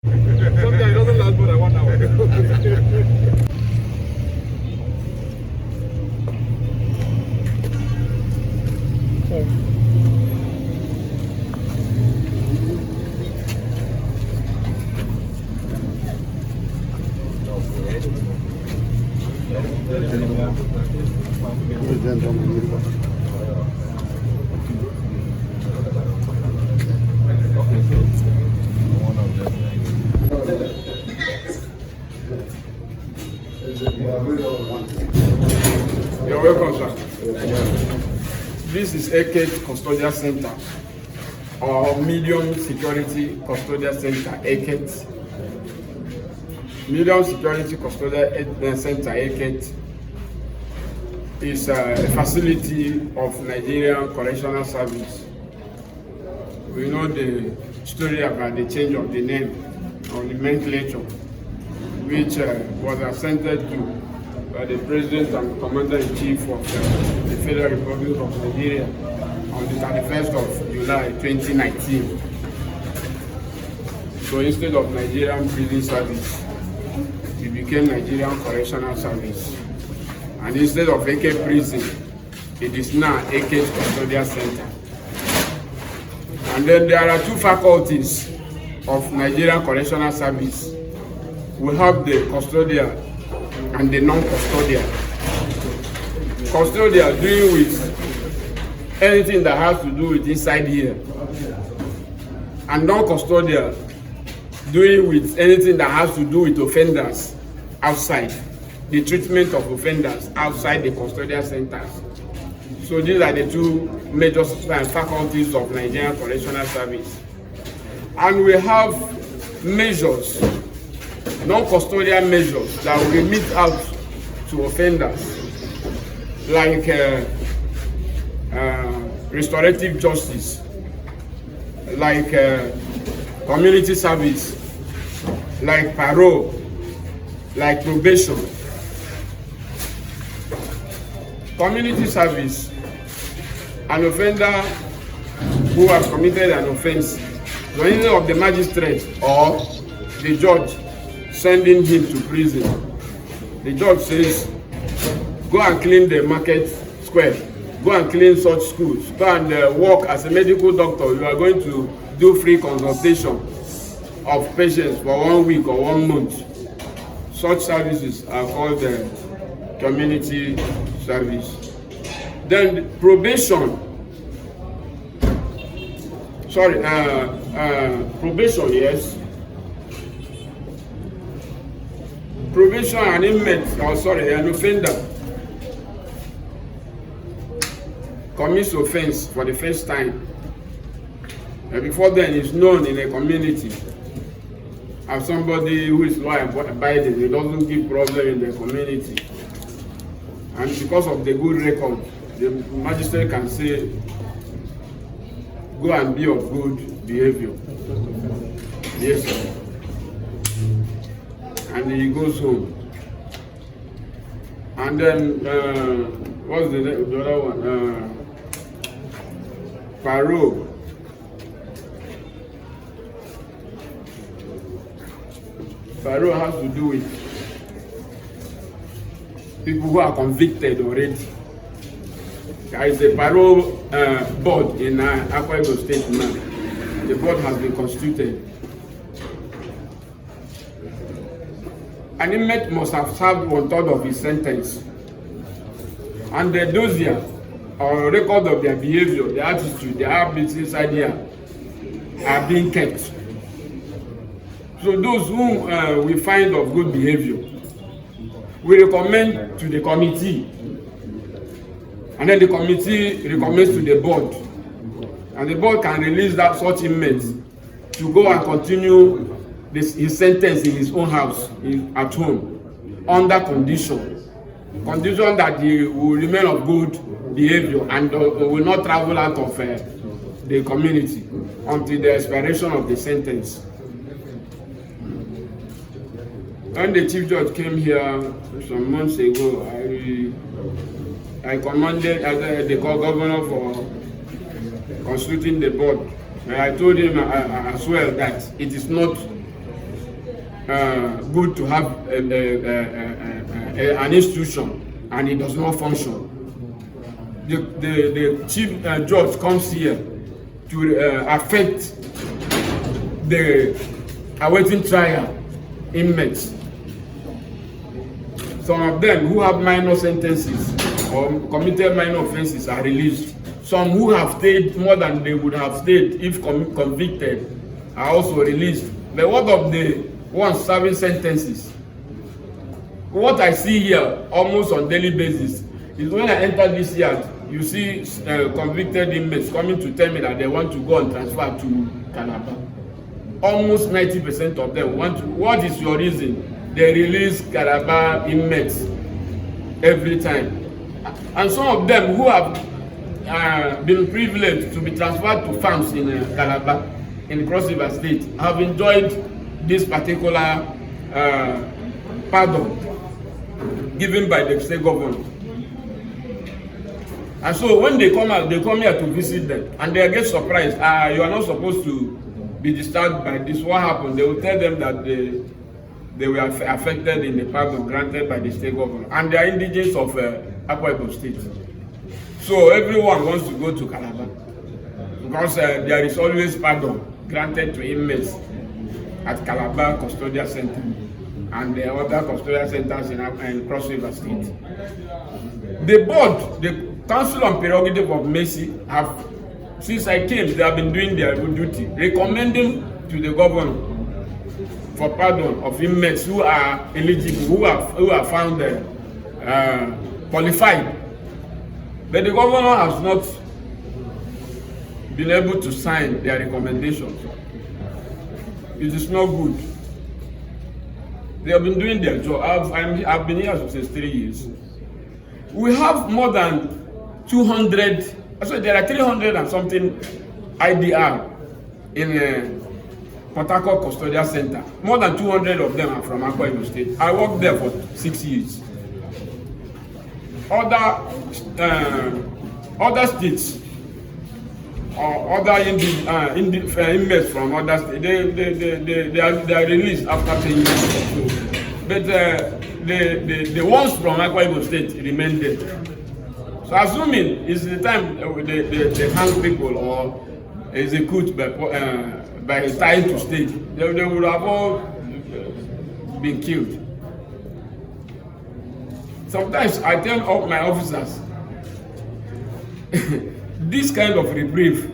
Sometimes it doesn't last more than 1 hour. You're welcome, sir. This is Eket Correctional Centre, or Medium Security Custodial Centre, Eket. Medium Security Custodial Centre, Eket, is a facility of Nigerian Correctional Service. We know the story about the change of the name of the nomenclature, which was assented to by the President and Commander-in-Chief of the Federal Republic of Nigeria on the 31st of July 2019. So instead of Nigerian Prison Service, it became Nigerian Correctional Service. And instead of Eket Prison, it is now Eket Custodial Centre. And then there are two faculties of Nigerian Correctional Service. We have the custodial and the non-custodial. Custodial dealing with anything that has to do with inside here, and non-custodial dealing with anything that has to do with offenders outside, the treatment of offenders outside the custodial centers. So these are the two major faculties of Nigerian Correctional Service. And we have measures, non-custodial measures that will remit out to offenders, like restorative justice, like community service, like parole, like probation. Community service, an offender who has committed an offense, the reason of the magistrate or the judge sending him to prison. The judge says, go and clean the market square, go and clean such schools, go and work as a medical doctor. You are going to do free consultation of patients for 1 week or 1 month. Such services are called community service. Then probation, probation, yes. Probation, an inmate, an offender commits offense for the first time. And before then, is known in a community as somebody who is law-abiding. He doesn't give problem in the community. And because of the good record, the magistrate can say, go and be of good behavior. Yes, sir. And he goes home. And then, what's the other one? Parole. Parole has to do with people who are convicted already. There is a parole board in Akwa Ibom State now. The board has been constituted. An inmate must have served 1/3 of his sentence. And the dossier or record of their behavior, their attitude, their habits inside here are being kept. So those whom we find of good behavior, we recommend to the committee, and then the committee recommends to the board, and the board can release that such inmate to go and continue his sentence in his own house, at home, under condition that he will remain of good behavior and will not travel out of the community until the expiration of the sentence. When the chief judge came here some months ago, I commanded the governor for constituting the board. And I told him as well that it is not good to have an institution and it does not function. The chief judge comes here to affect the awaiting trial inmates. Some of them who have minor sentences or committed minor offences are released. Some who have stayed more than they would have stayed if convicted are also released. But what of the ones serving sentences? What I see here almost on daily basis is when I enter this yard, you see convicted inmates coming to tell me that they want to go and transfer to Calabar. Almost 90% of them want to. What is your reason? They release Calabar inmates every time. And some of them who have been privileged to be transferred to farms in Calabar, in Cross River State, have enjoyed this particular pardon given by the state government. And so when they come out, they come here to visit them, and they get surprised. You are not supposed to be disturbed by this. What happened? They will tell them that they were affected in the pardon granted by the state government, and they are indigents of Akwa Ibom State. So everyone wants to go to Calabar because there is always pardon granted to inmates at Calabar Custodial Centre and the other custodial centers in Cross River State. The board, the Council on Prerogative of Mercy, have, since I came, they have been doing their duty, recommending to the governor for pardon of inmates who are eligible, who are found qualified. But the governor has not been able to sign their recommendations. It is not good. They have been doing their job. I've been here since 3 years. We have more than 200, actually there are 300 and something IDR in Port Harcourt Custodial Centre. More than 200 of them are from Akwa Ibom State. I worked there for 6 years. Other states or other inmates from other states, they are released after 10 years. But the ones from Akwa Ibom State remain there. So assuming it's the time they hang people or execute by tying to state, they would have all been killed. Sometimes I tell all my officers, this kind of reprieve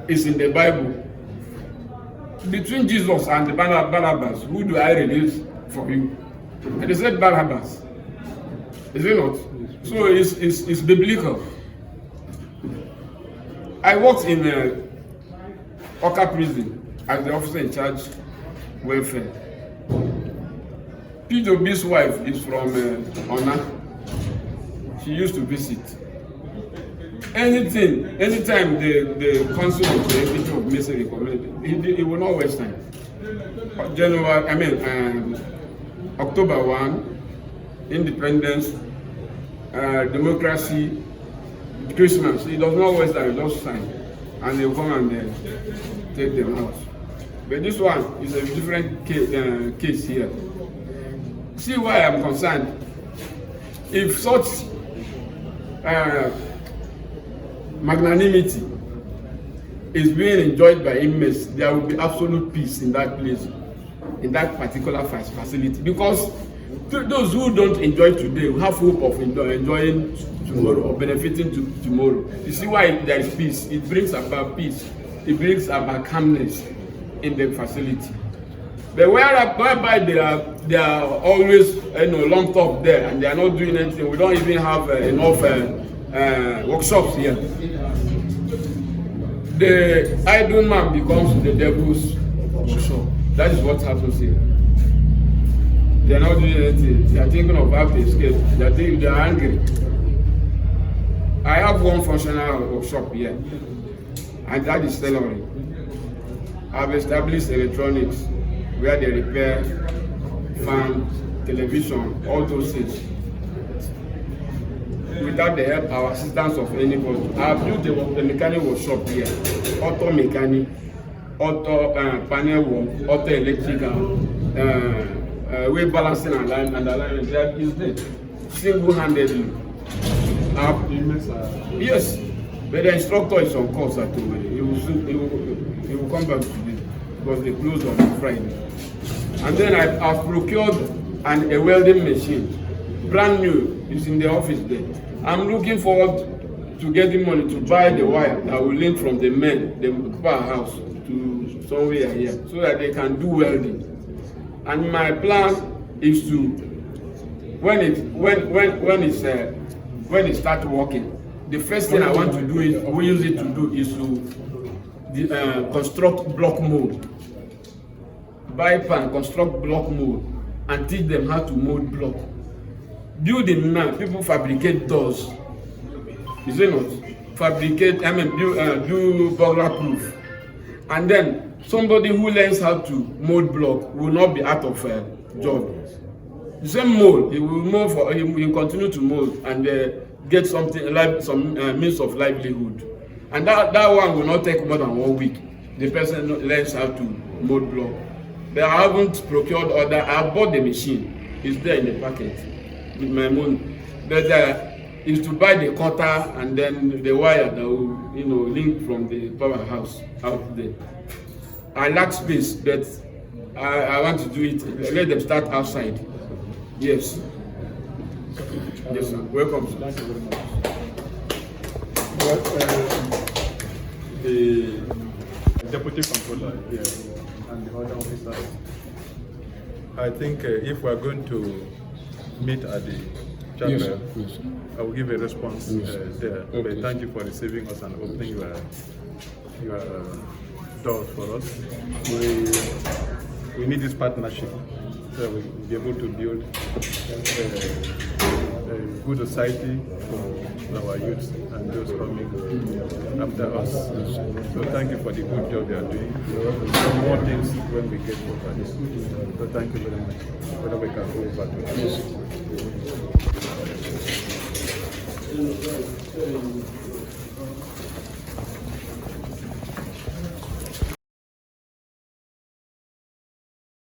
is in the Bible. Between Jesus and the Barabbas, who do I release for you? And they said Barabbas. Is it not? So it's biblical. I worked in Oka prison as the officer in charge welfare. P.W.'s wife is from Ona. She used to visit. Anytime the Council of Prerogative of Mercy recommended, it will not waste time. October 1, independence, democracy, Christmas. It does not waste time, it just sign. And they will come and take them out. But this one is a different case here. See why I'm concerned. If such magnanimity is being enjoyed by inmates, there will be absolute peace in that place, in that particular facility. Because those who don't enjoy today will have hope of enjoying tomorrow or benefiting tomorrow. You see why there is peace? It brings about peace. It brings about calmness in the facility. But whereby they are always lumped up there and they are not doing anything, we don't even have enough workshops here. The idle man becomes the devil's workshop. That is what happens here. They are not doing anything. They are thinking of how to escape. They are angry. I have one functional workshop here, and that is tailoring. I've established electronics where they repair fan, television, all those things. Without the help or assistance of anybody. I have built a mechanic workshop here. Auto mechanic, auto panel work, auto electrical, weight balancing and alignment, that is there single-handedly. Yes, but the instructor is on course at all. He will come back today because they close on Friday. And then I've procured a welding machine, brand new. It's in the office there. I'm looking forward to getting money to buy the wire that will link from the power house to somewhere here, so that they can do welding. And my plan is to, when it starts working, the first thing I want to do is to construct block mold. Buy pan, construct block mold, and teach them how to mold block. Building now, people fabricate doors. Is it not? Fabricate, do burglar proof. And then somebody who learns how to mold block will not be out of job. The same mold, he will continue to mold and get something like some means of livelihood. And that one will not take more than 1 week. The person learns how to mold block. But I haven't procured order. I bought the machine. It's there in the packet with my money. But is to buy the cutter and then the wire that will link from the power house out there. I lack space, but I want to do it. Let them start outside. Yes. Yes, sir. Welcome. Thank you very much. The deputy comptroller here and the other officers, I think if we are going to meet at the chapel, yes, yes, I will give a response there. Okay. But thank you for receiving us and opening your doors for us. We need this partnership so we will be able to build a good society for our youth and those coming after us. So thank you for the good job you are doing. Some more things when we get over this. So thank you very much. Whether we can go over to this.